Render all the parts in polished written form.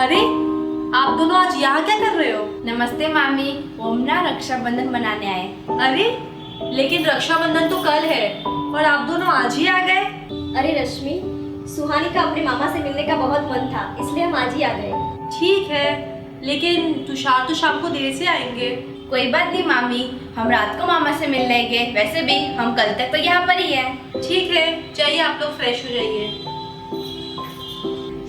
अरे आप दोनों आज यहाँ क्या कर रहे हो? नमस्ते मामी, हम ना रक्षाबंधन मनाने आए। अरे लेकिन रक्षाबंधन तो कल है और आप दोनों आज ही आ गए। अरे रश्मि, सुहानी का अपने मामा से मिलने का बहुत मन था, इसलिए हम आज ही आ गए। ठीक है, लेकिन तुषार तो शाम को देर से आएंगे। कोई बात नहीं मामी, हम रात को मामा से मिल लेंगे। वैसे भी हम कल तक तो यहाँ पर ही हैं। ठीक है, जाइए आप लोग फ्रेश हो जाइए।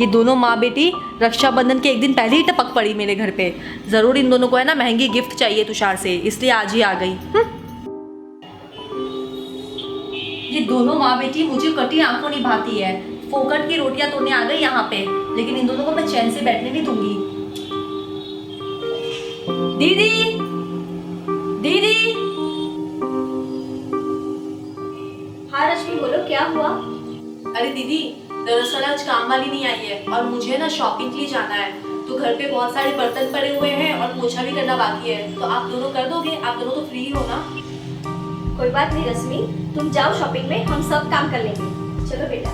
ये दोनों माँ बेटी रक्षाबंधन के एक दिन पहले ही टपक पड़ी मेरे घर पे। जरूर इन दोनों को है ना महंगी गिफ्ट चाहिए तुषार से, इसलिए आज ही आ गई। ये दोनों माँ बेटी मुझे कटी आंखों निभाती है। फोकट की रोटियां तोड़ने आ गई यहाँ पे, लेकिन इन दोनों को मैं चैन से बैठने नहीं दूंगी। दीदी, दीदी। हाँ रश्मि, बोलो क्या हुआ? अरे दीदी, दरअसल आज काम वाली नहीं आई है और मुझे ना शॉपिंग के लिए जाना है। तो घर पे बहुत सारे बर्तन पड़े हुए हैं और पोछा भी करना बाकी है। तो आप दोनों कर दोगे? आप दोनों तो फ्री हो ना? कोई बात नहीं रश्मि, तुम जाओ शॉपिंग में, हम सब काम कर लेंगे। चलो बेटा।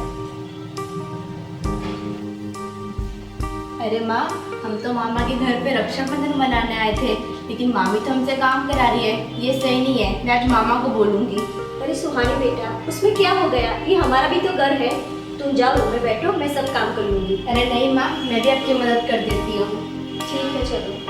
अरे माँ, हम तो मामा के घर पे रक्षाबंधन मनाने आए थे, लेकिन मामी तो हमसे काम करा रही है। ये सही नहीं है, मैं आज मामा को बोलूंगी। अरे सुहानी बेटा, उसमें क्या हो गया? ये हमारा भी तो घर है। तुम जाओ रूम में बैठो, मैं सब काम कर लूंगी। अरे नहीं माँ, मैं भी आपकी मदद कर देती हूँ। ठीक है, चलो।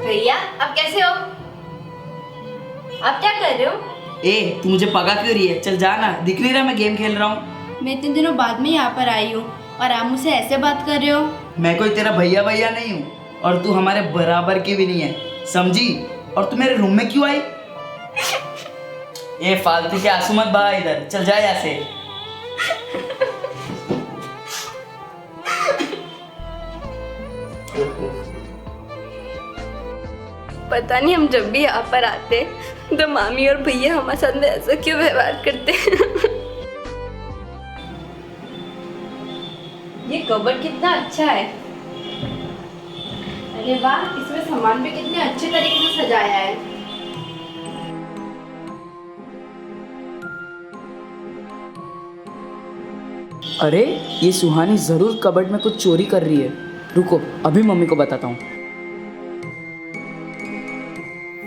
भैया, आप कैसे हो? आप क्या कर रहे हो? ए, तू मुझे पगा क्यों रही है? चल जाना, दिख नहीं रहा मैं गेम खेल रहा हूँ। मैं इतने दिनों बाद में यहाँ पर आई हूँ और आप मुझसे ऐसे बात कर रहे हो? मैं कोई तेरा भैया भैया नहीं हूँ और तू हमारे बराबर की भी नहीं है, समझी? और तू मेरे रूम में क्यों आई? ए फालतू के आंसू मत बहा, इधर चल जा यहाँ से। पता नहीं हम जब भी यहाँ पर आते तो मामी और भैया हमारे साथ में ऐसा क्यों व्यवहार करते हैं। ये कबर्ड कितना अच्छा है। अरे वाह, इसमें सामान भी कितने अच्छे तरीके से सजाया है। अरे ये सुहानी जरूर कबर्ड में कुछ चोरी कर रही है। रुको, अभी मम्मी को बताता हूँ।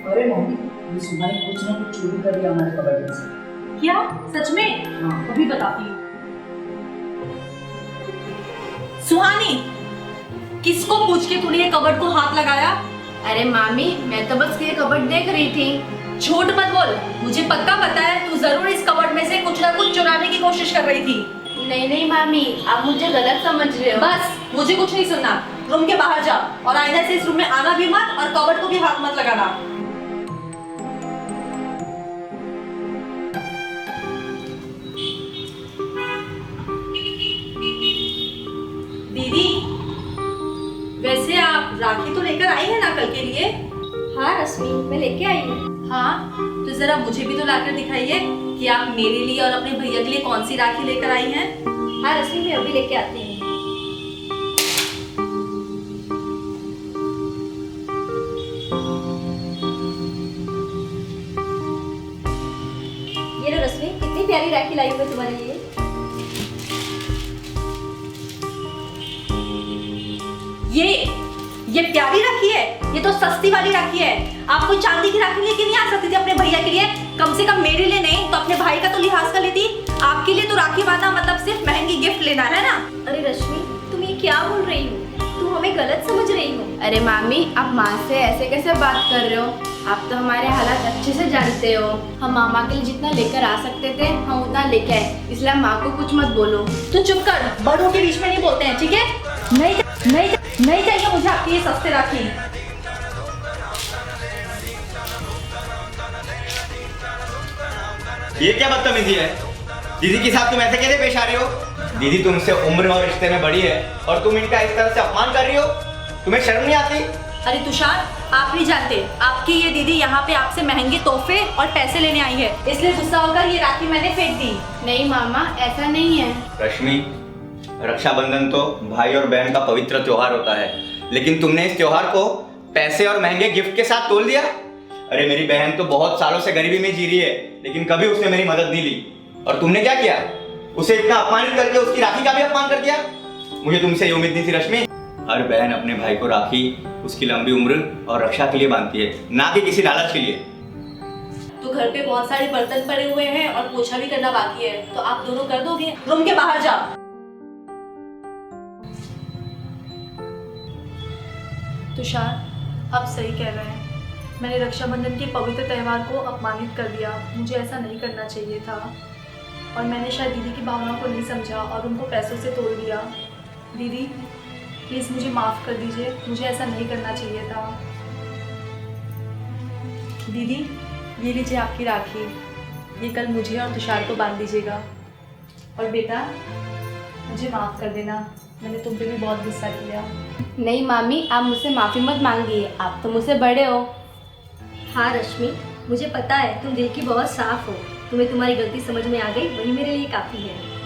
अरे मम्मी, ये सुहानी कुछ ना कुछ चोरी कर रही है हमारे कबर्ड से। क्या सच में? हाँ। अभी बताती हूँ। सुहानी, किसको पूछ के तूने ये कबर्ड को हाथ लगाया? अरे मामी, मैं तो बस ये कबर्ड देख रही थी। झूठ मत बोल, मुझे पक्का पता है तू जरूर इस कबर्ड में से कुछ ना कुछ चुराने की कोशिश कर रही थी। नहीं नहीं मामी, आप मुझे गलत समझ रहे हो। बस, मुझे कुछ नहीं सुनना। रूम के बाहर जा और आईने से इस रूम में आना भी मत और कबर्ड को भी हाथ मत लगाना। दीदी, वैसे आप राखी तो लेकर आई है ना कल के लिए? हाँ रश्मि, मैं लेके आई हूँ। हाँ, तो जरा मुझे भी तो लाकर दिखाइए कि आप मेरे लिए और अपने भैया के लिए कौन सी राखी लेकर आई हैं। हाँ रश्मि, मैं अभी लेके आती हूँ। ये लो रश्मि, कितनी प्यारी राखी लाई हूँ मैं तुम्हारे लिए। ये प्यारी राखी है? ये तो सस्ती वाली राखी है। आप कोई चांदी की राखी लेके नहीं आ सकती थी अपने भैया के लिए? कम से कम मेरे लिए नहीं तो अपने भाई का तो लिहाज कर लेती। आपके लिए तो राखी बांधना मतलब सिर्फ महंगी गिफ्ट लेना है ना? अरे रश्मि, तुम ये क्या बोल रही हो? तुम हमें गलत समझ रही हो। अरे मामी, आप माँ से ऐसे कैसे बात कर रहे हो? आप तो हमारे हालात अच्छे से जानते हो। हम मामा के लिए जितना लेकर आ सकते थे हम उतना लेके आए, इसलिए माँ को कुछ मत बोलो। तू चुप कर, बड़ों के बीच में नहीं बोलते हैं, ठीक है? नहीं चाहिए मुझे आपकी ये सस्ते राखी। ये क्या बदतमीजी है? दीदी के साथ तुम ऐसे कैसे पेश आ रही हो? दीदी तुमसे उम्र और रिश्ते में बड़ी है और तुम इनका इस तरह से अपमान कर रही हो। तुम्हें शर्म नहीं आती? अरे तुषार, आप नहीं जानते, आपकी ये दीदी यहाँ पे आपसे महंगे तोहफे और पैसे लेने आई है, इसलिए गुस्सा होकर ये राखी मैंने फेंक दी। नहीं मामा, ऐसा नहीं है। रश्मि, रक्षाबंधन तो भाई और बहन का पवित्र त्योहार होता है, लेकिन तुमने इस त्योहार को पैसे और महंगे गिफ्ट के साथ तोल दिया। अरे मेरी बहन तो बहुत सालों से गरीबी में जी रही है, लेकिन कभी उसने मेरी मदद नहीं ली। और तुमने क्या किया? उसे इतना अपमानित करके उसकी राखी का भी अपमान कर दिया। मुझे तुमसे ये उम्मीद नहीं थी रश्मि। हर बहन अपने भाई को राखी उसकी लंबी उम्र और रक्षा के लिए बांधती है, ना कि किसी लालच के लिए। तो घर पे बहुत सारे बर्तन पड़े हुए हैं और पोछा भी करना बाकी है, तो आप दोनों कर दोगे? रूम के बाहर जाओ। तुषार, आप सही कह रहे हैं, मैंने रक्षाबंधन के पवित्र त्योहार को अपमानित कर दिया। मुझे ऐसा नहीं करना चाहिए था और मैंने शायद दीदी की भावनाओं को नहीं समझा और उनको पैसों से तोड़ दिया। दीदी प्लीज़ मुझे माफ़ कर दीजिए, मुझे ऐसा नहीं करना चाहिए था। दीदी ये लीजिए आपकी राखी, ये कल मुझे और तुषार को बांध दीजिएगा। और बेटा मुझे माफ़ कर देना, मैंने तुम पे भी बहुत गुस्सा किया। नहीं मामी, आप मुझसे माफ़ी मत मांगिए, आप तो मुझसे बड़े हो। हाँ रश्मि, मुझे पता है तुम दिल की बहुत साफ हो, तुम्हें तुम्हारी गलती समझ में आ गई, वही मेरे लिए काफ़ी है।